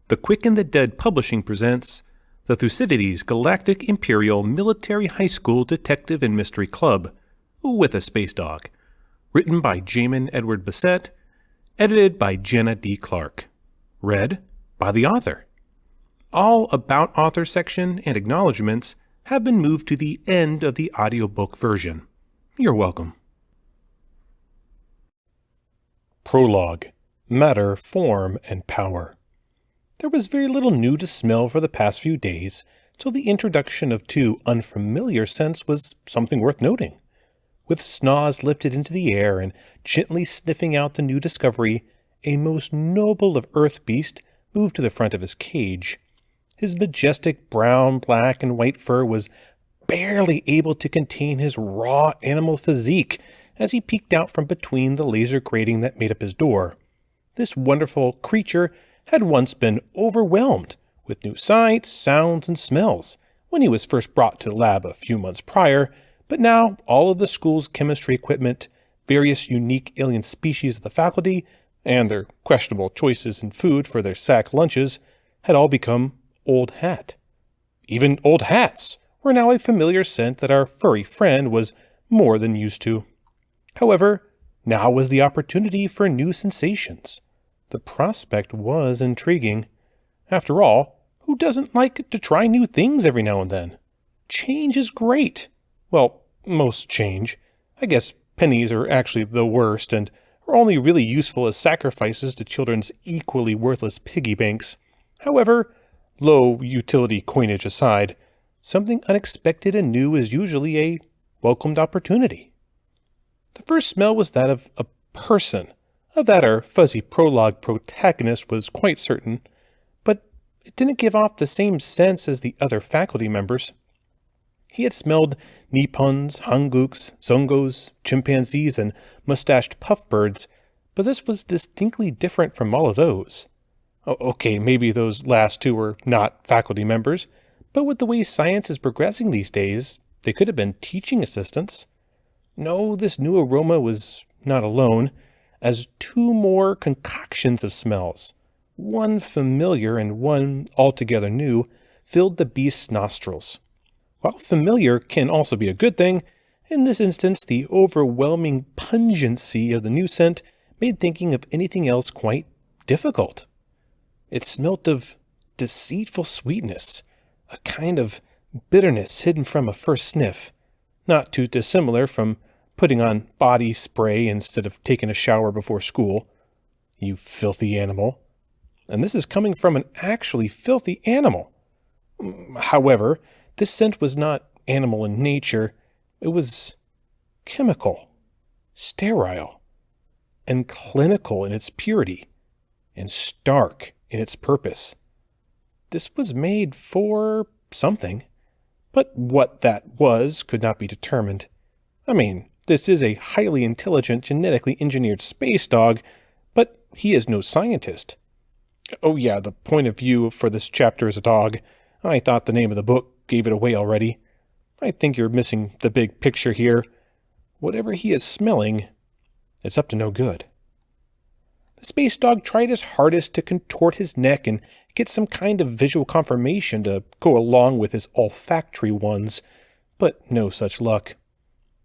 The Quick and the Dead Publishing presents the Thucydides Galactic Imperial Military High School Detective and Mystery Club, with a space dog. Written by Jamin Edward Bassett, edited by Jenna D. Clark. Read by the author. All About Author section and acknowledgments have been moved to the end of the audiobook version. You're welcome. Prologue: Matter, Form, and Power. There was very little new to smell for the past few days, till the introduction of two unfamiliar scents was something worth noting. With snaws lifted into the air and gently sniffing out the new discovery, a most noble of earth beast moved to the front of his cage. His majestic brown, black, and white fur was barely able to contain his raw animal physique as he peeked out from between the laser grating that made up his door. This wonderful creature had once been overwhelmed with new sights, sounds, and smells when he was first brought to the lab a few months prior, but now all of the school's chemistry equipment, various unique alien species of the faculty, and their questionable choices in food for their sack lunches had all become old hat. Even old hats were now a familiar scent that our furry friend was more than used to. However, now was the opportunity for new sensations. The prospect was intriguing. After all, who doesn't like to try new things every now and then? Change is great. Well, most change. I guess pennies are actually the worst and are only really useful as sacrifices to children's equally worthless piggy banks. However, low utility coinage aside, something unexpected and new is usually a welcomed opportunity. The first smell was that of a person. Of that our fuzzy prologue protagonist was quite certain, but it didn't give off the same sense as the other faculty members. He had smelled Nippons, Hangouks, Zongos, chimpanzees, and mustached puffbirds, but this was distinctly different from all of those. Okay, maybe those last two were not faculty members, but with the way science is progressing these days, they could have been teaching assistants. No, this new aroma was not alone, as two more concoctions of smells, one familiar and one altogether new, filled the beast's nostrils. While familiar can also be a good thing, in this instance the overwhelming pungency of the new scent made thinking of anything else quite difficult. It smelt of deceitful sweetness, a kind of bitterness hidden from a first sniff, not too dissimilar from putting on body spray instead of taking a shower before school. You filthy animal. And this is coming from an actually filthy animal. However, this scent was not animal in nature. It was chemical, sterile, and clinical in its purity, and stark in its purpose. This was made for something, but what that was could not be determined. I mean, this is a highly intelligent, genetically engineered space dog, but he is no scientist. Oh yeah, the point of view for this chapter is a dog. I thought the name of the book gave it away already. I think you're missing the big picture here. Whatever he is smelling, it's up to no good. The space dog tried his hardest to contort his neck and get some kind of visual confirmation to go along with his olfactory ones, but no such luck.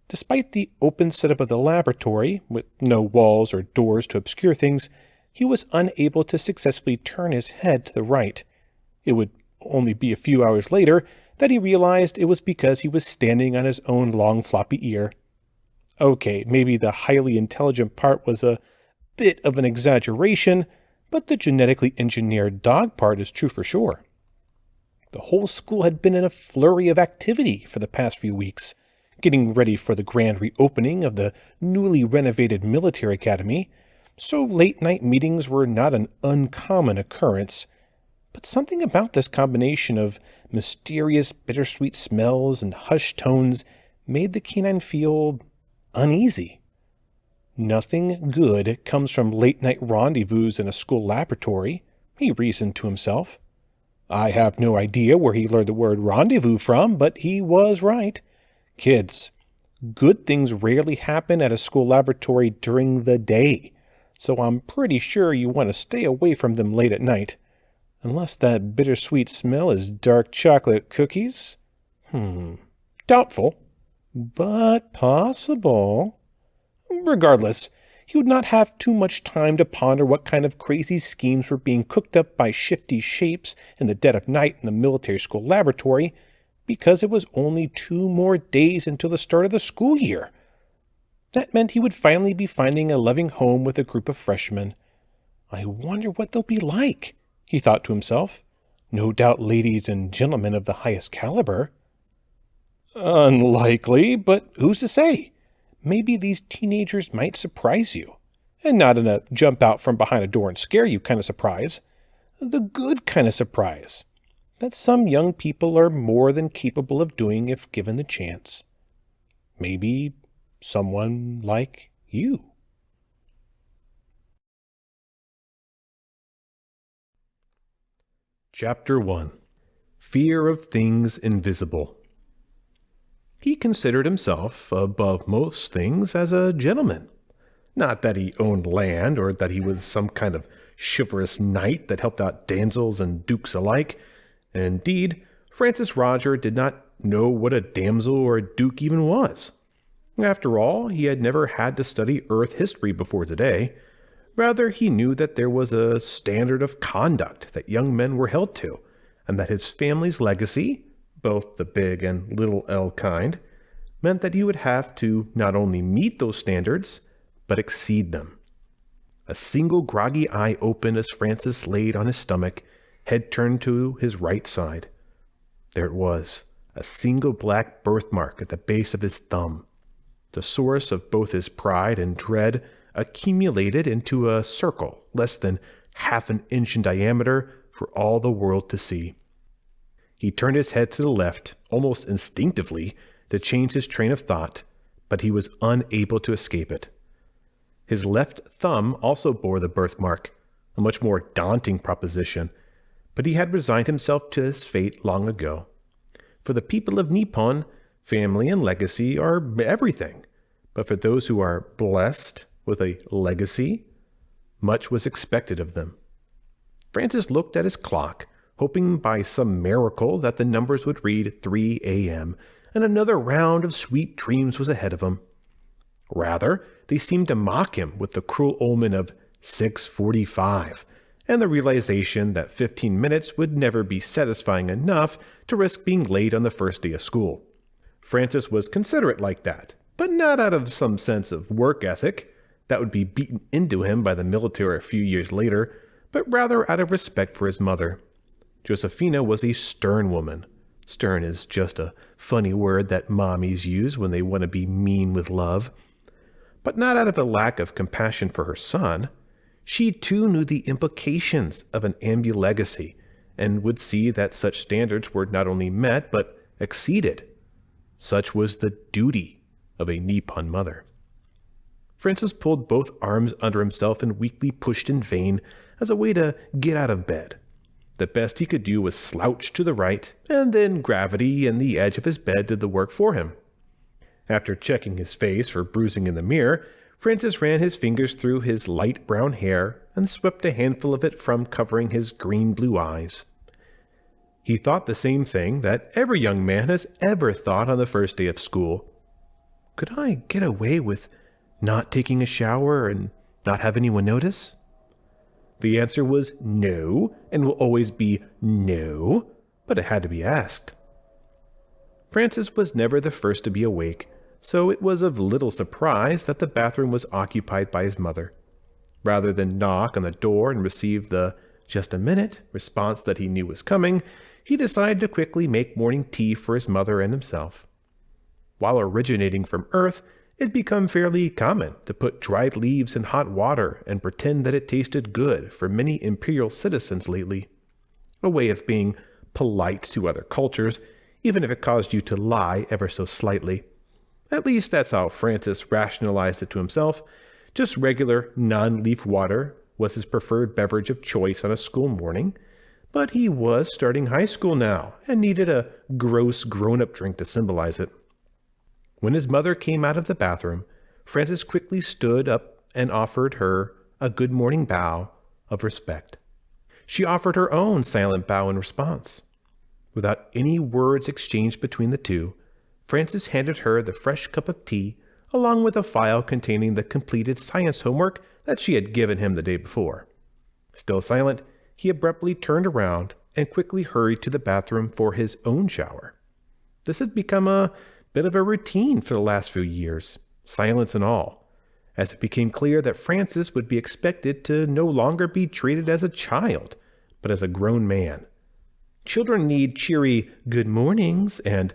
Despite the open setup of the laboratory, with no walls or doors to obscure things, he was unable to successfully turn his head to the right. It would only be a few hours later that he realized it was because he was standing on his own long floppy ear. Okay, maybe the highly intelligent part was a bit of an exaggeration, but the genetically engineered dog part is true for sure. The whole school had been in a flurry of activity for the past few weeks, getting ready for the grand reopening of the newly renovated military academy, so late-night meetings were not an uncommon occurrence. But something about this combination of mysterious bittersweet smells and hushed tones made the canine feel uneasy. Nothing good comes from late-night rendezvous in a school laboratory, he reasoned to himself. I have no idea where he learned the word rendezvous from, but he was right. Kids, good things rarely happen at a school laboratory during the day, so I'm pretty sure you want to stay away from them late at night. Unless that bittersweet smell is dark chocolate cookies. Doubtful, but possible. Regardless, he would not have too much time to ponder what kind of crazy schemes were being cooked up by shifty shapes in the dead of night in the military school laboratory, because it was only 2 more days until the start of the school year. That meant he would finally be finding a loving home with a group of freshmen. I wonder what they'll be like, he thought to himself. No doubt ladies and gentlemen of the highest caliber. Unlikely, but who's to say? Maybe these teenagers might surprise you. And not in a jump out from behind a door and scare you kind of surprise. The good kind of surprise. That some young people are more than capable of doing if given the chance. Maybe someone like you. Chapter 1. Fear of Things Invisible. He considered himself, above most things, as a gentleman. Not that he owned land, or that he was some kind of chivalrous knight that helped out damsels and dukes alike. Indeed, Francis Roger did not know what a damsel or a duke even was. After all, he had never had to study Earth history before today. Rather, he knew that there was a standard of conduct that young men were held to, and that his family's legacy, both the big and little L kind, meant that he would have to not only meet those standards, but exceed them. A single groggy eye opened as Francis laid on his stomach, head turned to his right side. There it was, a single black birthmark at the base of his thumb. The source of both his pride and dread accumulated into a circle less than half an inch in diameter for all the world to see. He turned his head to the left, almost instinctively, to change his train of thought, but he was unable to escape it. His left thumb also bore the birthmark, a much more daunting proposition, but he had resigned himself to his fate long ago. For the people of Nippon, family and legacy are everything, but for those who are blessed with a legacy, much was expected of them. Francis looked at his clock, hoping by some miracle that the numbers would read 3 a.m., and another round of sweet dreams was ahead of him. Rather, they seemed to mock him with the cruel omen of 6:45, and the realization that 15 minutes would never be satisfying enough to risk being late on the first day of school. Francis was considerate like that, but not out of some sense of work ethic that would be beaten into him by the military a few years later, but rather out of respect for his mother. Josephina was a stern woman. Stern is just a funny word that mommies use when they want to be mean with love. But not out of a lack of compassion for her son. She too knew the implications of an ambilegacy, and would see that such standards were not only met, but exceeded. Such was the duty of a Nippon mother. Francis pulled both arms under himself and weakly pushed in vain as a way to get out of bed. The best he could do was slouch to the right, and then gravity and the edge of his bed did the work for him. After checking his face for bruising in the mirror, Francis ran his fingers through his light brown hair and swept a handful of it from covering his green-blue eyes. He thought the same thing that every young man has ever thought on the first day of school. Could I get away with not taking a shower and not have anyone notice? The answer was no, and will always be no, but it had to be asked. Francis was never the first to be awake, so it was of little surprise that the bathroom was occupied by his mother. Rather than knock on the door and receive the "just a minute" response that he knew was coming, he decided to quickly make morning tea for his mother and himself. While originating from Earth, it had become fairly common to put dried leaves in hot water and pretend that it tasted good for many Imperial citizens lately. A way of being polite to other cultures, even if it caused you to lie ever so slightly. At least that's how Francis rationalized it to himself. Just regular non-leaf water was his preferred beverage of choice on a school morning, but he was starting high school now and needed a gross grown-up drink to symbolize it. When his mother came out of the bathroom, Francis quickly stood up and offered her a good morning bow of respect. she offered her own silent bow in response. Without any words exchanged between the two, Francis handed her the fresh cup of tea, along with a file containing the completed science homework that she had given him the day before. Still silent, he abruptly turned around and quickly hurried to the bathroom for his own shower. This had become a bit of a routine for the last few years, silence and all, as it became clear that Francis would be expected to no longer be treated as a child, but as a grown man. Children need cheery good mornings and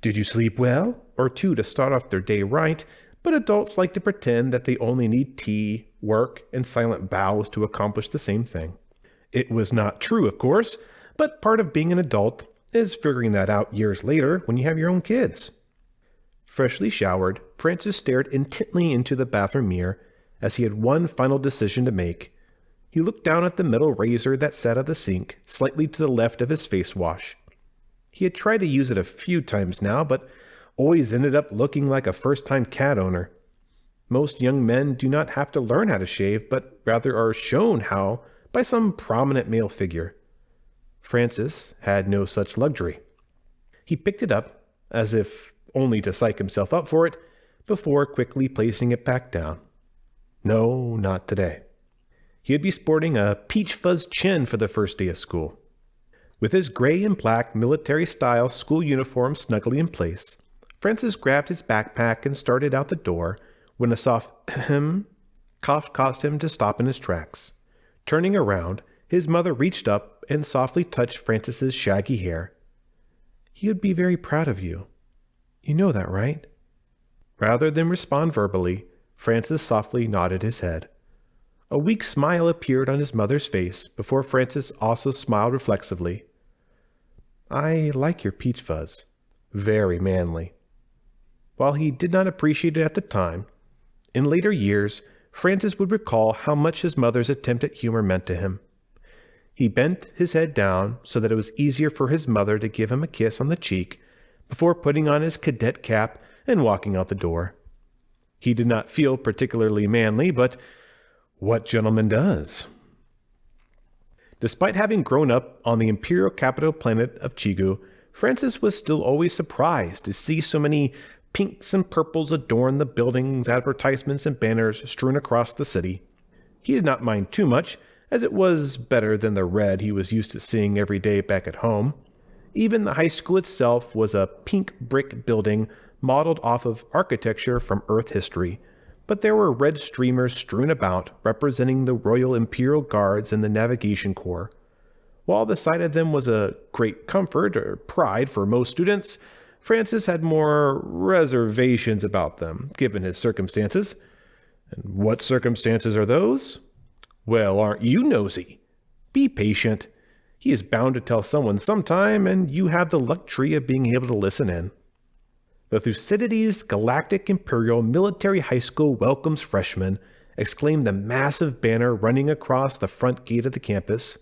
"Did you sleep well?" or two to start off their day right, but adults like to pretend that they only need tea, work, and silent bows to accomplish the same thing. It was not true, of course, but part of being an adult is figuring that out years later when you have your own kids. Freshly showered, Francis stared intently into the bathroom mirror as he had one final decision to make. He looked down at the metal razor that sat at the sink, slightly to the left of his face wash. He had tried to use it a few times now, but always ended up looking like a first-time cat owner. Most young men do not have to learn how to shave, but rather are shown how by some prominent male figure. Francis had no such luxury. He picked it up, as if only to psych himself up for it, before quickly placing it back down. No, not today. He would be sporting a peach fuzz chin for the first day of school. With his gray and black military-style school uniform snugly in place, Francis grabbed his backpack and started out the door when a soft ahem cough caused him to stop in his tracks. Turning around, his mother reached up and softly touched Francis's shaggy hair. "He would be very proud of you. You know that, right?" Rather than respond verbally, Francis softly nodded his head. A weak smile appeared on his mother's face before Francis also smiled reflexively. "I like your peach fuzz. Very manly." While he did not appreciate it at the time, in later years, Francis would recall how much his mother's attempt at humor meant to him. He bent his head down so that it was easier for his mother to give him a kiss on the cheek before putting on his cadet cap and walking out the door. He did not feel particularly manly, but what gentleman does? Despite having grown up on the Imperial capital planet of Chigu, Francis was still always surprised to see so many pinks and purples adorn the buildings, advertisements, and banners strewn across the city. He did not mind too much, as it was better than the red he was used to seeing every day back at home. Even the high school itself was a pink brick building modeled off of architecture from Earth history, but there were red streamers strewn about representing the Royal Imperial Guards and the Navigation Corps. While the sight of them was a great comfort or pride for most students, Francis had more reservations about them, given his circumstances. And what circumstances are those? Well, aren't you nosy? Be patient. He is bound to tell someone sometime, and you have the luxury of being able to listen in. The Thucydides Galactic Imperial Military High School welcomes freshmen, exclaimed the massive banner running across the front gate of the campus.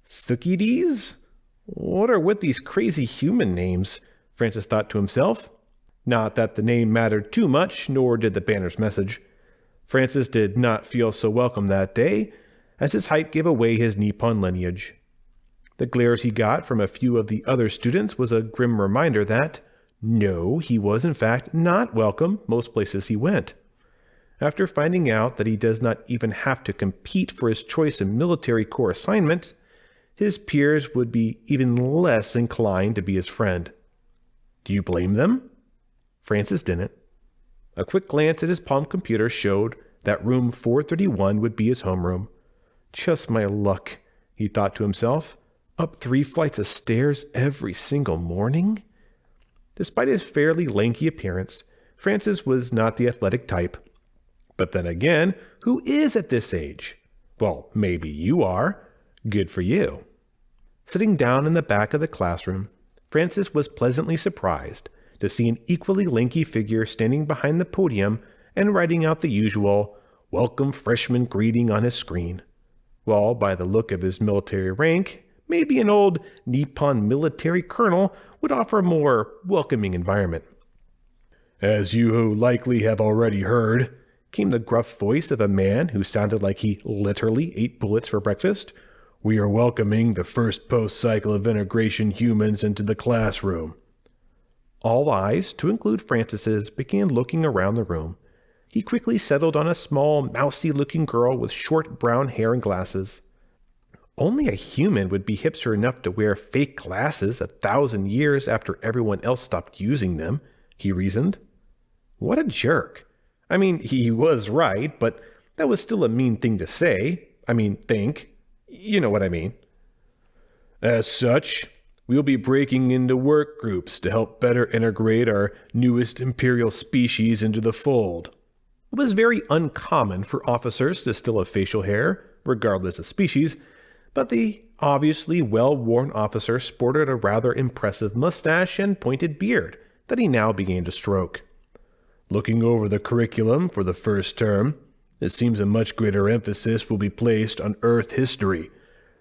Thucydides? What are with these crazy human names? Francis thought to himself. Not that the name mattered too much, nor did the banner's message. Francis did not feel so welcome that day, as his height gave away his Nippon lineage. The glares he got from a few of the other students was a grim reminder that, no, he was in fact not welcome most places he went. After finding out that he does not even have to compete for his choice in military corps assignment, his peers would be even less inclined to be his friend. Do you blame them? Francis didn't. A quick glance at his palm computer showed that room 431 would be his homeroom. Just my luck, he thought to himself. Up 3 flights of stairs every single morning? Despite his fairly lanky appearance, Francis was not the athletic type. But then again, who is at this age? Well, maybe you are. Good for you. Sitting down in the back of the classroom, Francis was pleasantly surprised to see an equally lanky figure standing behind the podium and writing out the usual "Welcome Freshman" greeting on his screen. While, by the look of his military rank, maybe an old Nippon military colonel would offer a more welcoming environment. As you likely have already heard, came the gruff voice of a man who sounded like he literally ate bullets for breakfast. We are welcoming the first post-cycle of integration humans into the classroom." All eyes, to include Francis's, began looking around the room. He quickly settled on a small, mousy-looking girl with short brown hair and glasses. Only a human would be hipster enough to wear fake glasses 1,000 years after everyone else stopped using them, he reasoned. What a jerk. I mean, he was right, but that was still a mean thing to say. Think. You know what I mean. As such, we'll be breaking into work groups to help better integrate our newest Imperial species into the fold. It was very uncommon for officers to still have facial hair, regardless of species, but the obviously well-worn officer sported a rather impressive mustache and pointed beard that he now began to stroke. Looking over the curriculum for the first term, it seems a much greater emphasis will be placed on Earth history.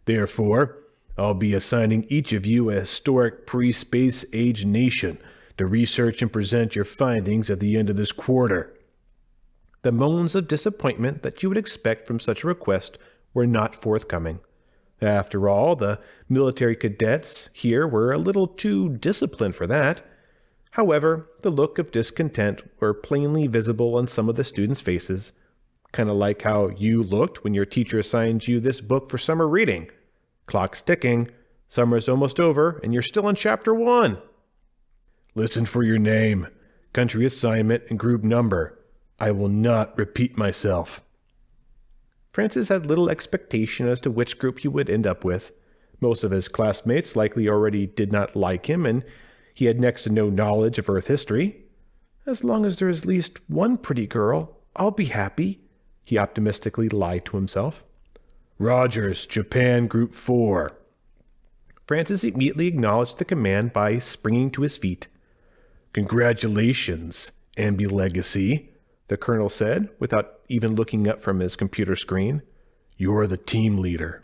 Therefore, I'll be assigning each of you a historic pre-space age nation to research and present your findings at the end of this quarter. The moans of disappointment that you would expect from such a request were not forthcoming. After all, the military cadets here were a little too disciplined for that. However, the look of discontent were plainly visible on some of the students' faces, kind of like how you looked when your teacher assigned you this book for summer reading. Clock's ticking, summer's almost over, and you're still in chapter 1. Listen for your name, country assignment, and group number. I will not repeat myself. Francis had little expectation as to which group he would end up with. Most of his classmates likely already did not like him, and he had next to no knowledge of Earth history. As long as there is at least one pretty girl, I'll be happy, he optimistically lied to himself. Rogers, Japan, Group 4. Francis immediately acknowledged the command by springing to his feet. Congratulations, Ambi-Legacy, the colonel said, without even looking up from his computer screen. You're the team leader.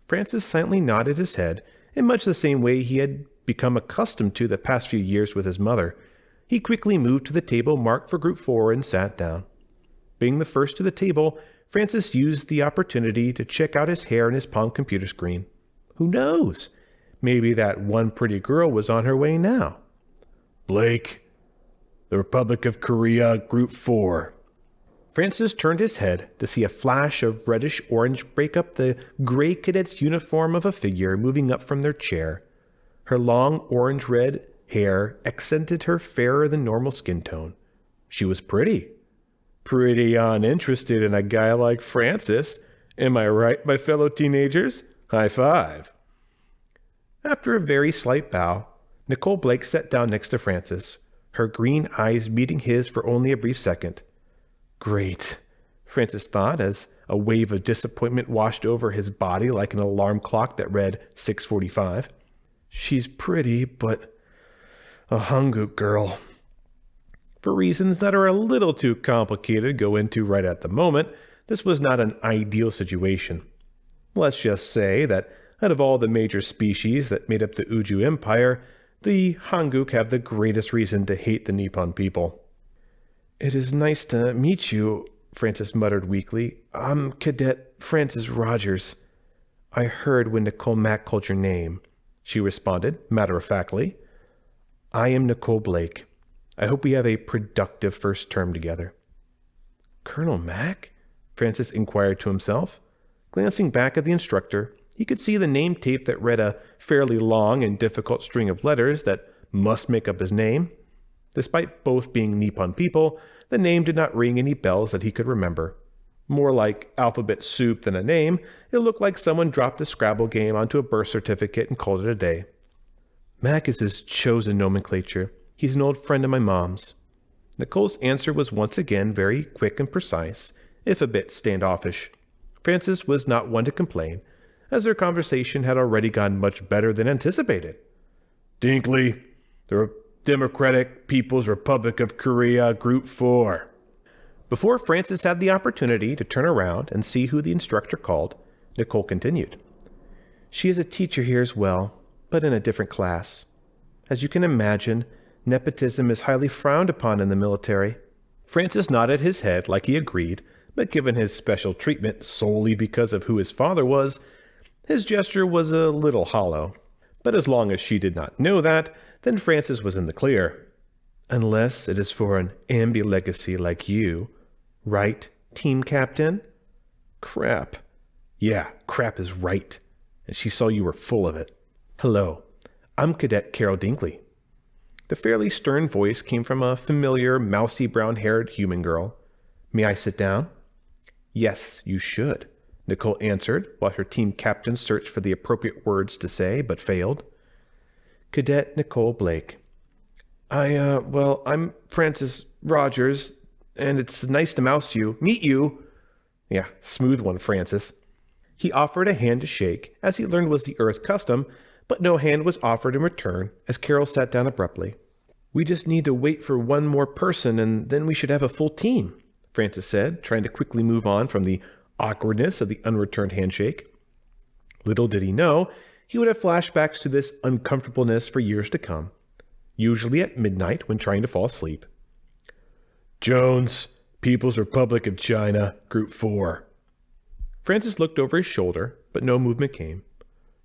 Francis silently nodded his head in much the same way he had become accustomed to the past few years with his mother. He quickly moved to the table marked for Group 4 and sat down. Being the first to the table, Francis used the opportunity to check out his hair on his palm computer screen. Who knows? Maybe that one pretty girl was on her way now. Blake, the Republic of Korea, Group 4. Francis turned his head to see a flash of reddish-orange break up the gray cadet's uniform of a figure moving up from their chair. Her long orange-red hair accented her fairer-than-normal skin tone. She was pretty. Pretty uninterested in a guy like Francis. Am I right, my fellow teenagers? High five. After a very slight bow, Nichol Blake sat down next to Francis, her green eyes meeting his for only a brief second. Great, Francis thought as a wave of disappointment washed over his body like an alarm clock that read 6:45. She's pretty, but a Hanguk girl. For reasons that are a little too complicated to go into right at the moment, this was not an ideal situation. Let's just say that out of all the major species that made up the Uju Empire, the Hanguk have the greatest reason to hate the Nippon people. It is nice to meet you, Francis muttered weakly. I'm Cadet Francis Rogers. I heard when Nicole Mack called your name, she responded, matter-of-factly. I am Nichol Blake. I hope we have a productive first term together. Colonel Mack? Francis inquired to himself. Glancing back at the instructor, he could see the name tape that read a fairly long and difficult string of letters that must make up his name. Despite both being Nippon people, the name did not ring any bells that he could remember. More like alphabet soup than a name, it looked like someone dropped a Scrabble game onto a birth certificate and called it a day. Mac is his chosen nomenclature. He's an old friend of my mom's. Nichole's answer was once again very quick and precise, if a bit standoffish. Francis was not one to complain, as their conversation had already gone much better than anticipated. Dinkley, the Democratic People's Republic of Korea, Group 4. Before Francis had the opportunity to turn around and see who the instructor called, Nichol continued. She is a teacher here as well, but in a different class. As you can imagine, nepotism is highly frowned upon in the military. Francis nodded his head like he agreed, but given his special treatment solely because of who his father was, His gesture was a little hollow, but as long as she did not know that, then Francis was in the clear. Unless it is for an ambi-legacy like you. Right, team captain? Crap. Yeah, crap is right. And she saw you were full of it. Hello, I'm Cadet Karel Dinkley. The fairly stern voice came from a familiar, mousy brown-haired human girl. May I sit down? Yes, you should, Nichol answered, while her team captain searched for the appropriate words to say, but failed. Cadet Nichol Blake. I'm Francis Rogers, and it's nice to meet you. Yeah, smooth one, Francis. He offered a hand to shake, as he learned was the Earth custom, but no hand was offered in return, as Karel sat down abruptly. We just need to wait for one more person, and then we should have a full team, Francis said, trying to quickly move on from the awkwardness of the unreturned handshake. Little did he know, he would have flashbacks to this uncomfortableness for years to come, usually at midnight when trying to fall asleep. Jones, People's Republic of China, Group 4. Francis looked over his shoulder, but no movement came.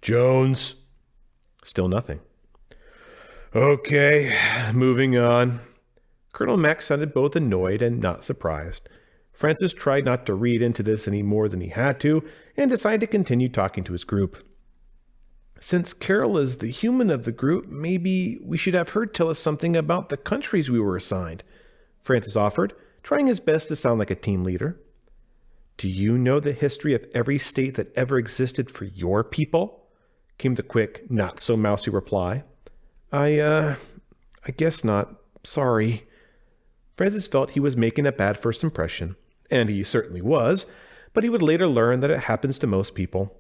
Jones. Still nothing. Okay, moving on. Colonel Mack sounded both annoyed and not surprised. Francis tried not to read into this any more than he had to, and decided to continue talking to his group. Since Karel is the human of the group, maybe we should have her tell us something about the countries we were assigned, Francis offered, trying his best to sound like a team leader. Do you know the history of every state that ever existed for your people? Came the quick, not-so-mousy reply. I guess not. Sorry. Francis felt he was making a bad first impression, and he certainly was, but he would later learn that it happens to most people.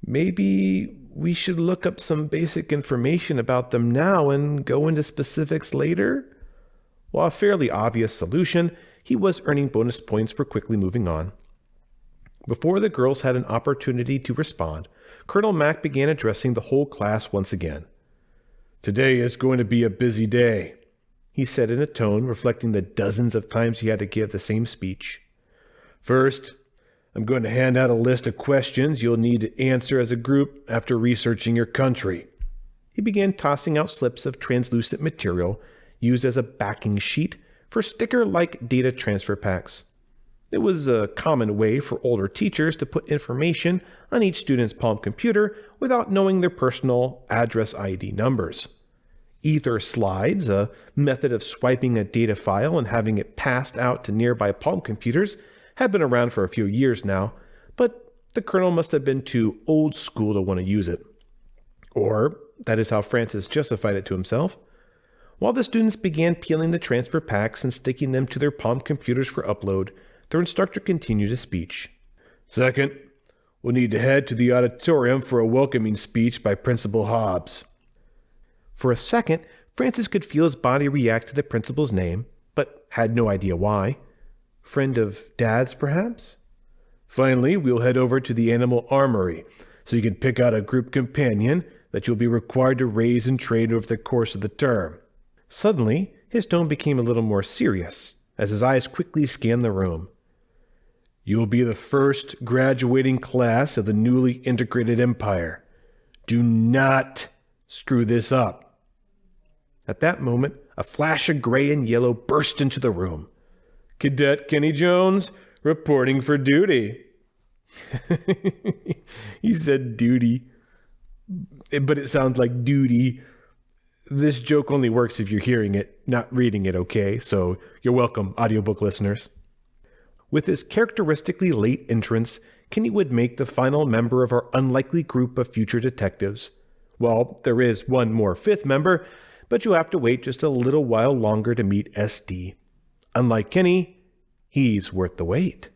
Maybe we should look up some basic information about them now and go into specifics later? While a fairly obvious solution, he was earning bonus points for quickly moving on. Before the girls had an opportunity to respond, Colonel Mack began addressing the whole class once again. Today is going to be a busy day, he said in a tone reflecting the dozens of times he had to give the same speech. First, I'm going to hand out a list of questions you'll need to answer as a group after researching your country. He began tossing out slips of translucent material used as a backing sheet for sticker-like data transfer packs. It was a common way for older teachers to put information on each student's Palm computer without knowing their personal address ID numbers. Ether slides, a method of swiping a data file and having it passed out to nearby Palm computers, had been around for a few years now, but the colonel must have been too old school to want to use it. Or that is how Francis justified it to himself. While the students began peeling the transfer packs and sticking them to their Palm computers for upload, their instructor continued his speech. Second, we'll need to head to the auditorium for a welcoming speech by Principal Hobbs. For a second, Francis could feel his body react to the principal's name, but had no idea why. Friend of Dad's, perhaps? Finally, we'll head over to the animal armory, so you can pick out a group companion that you'll be required to raise and train over the course of the term. Suddenly, his tone became a little more serious, as his eyes quickly scanned the room. You'll be the first graduating class of the newly integrated empire. Do not screw this up. At that moment, a flash of gray and yellow burst into the room. Cadet Kenny Jones, reporting for duty. He said duty, but it sounds like duty. This joke only works if you're hearing it, not reading it, okay? So you're welcome, audiobook listeners. With his characteristically late entrance, Kenny would make the final member of our unlikely group of future detectives. Well, there is one more fifth member, but you'll have to wait just a little while longer to meet SD. Unlike Kenny, he's worth the wait.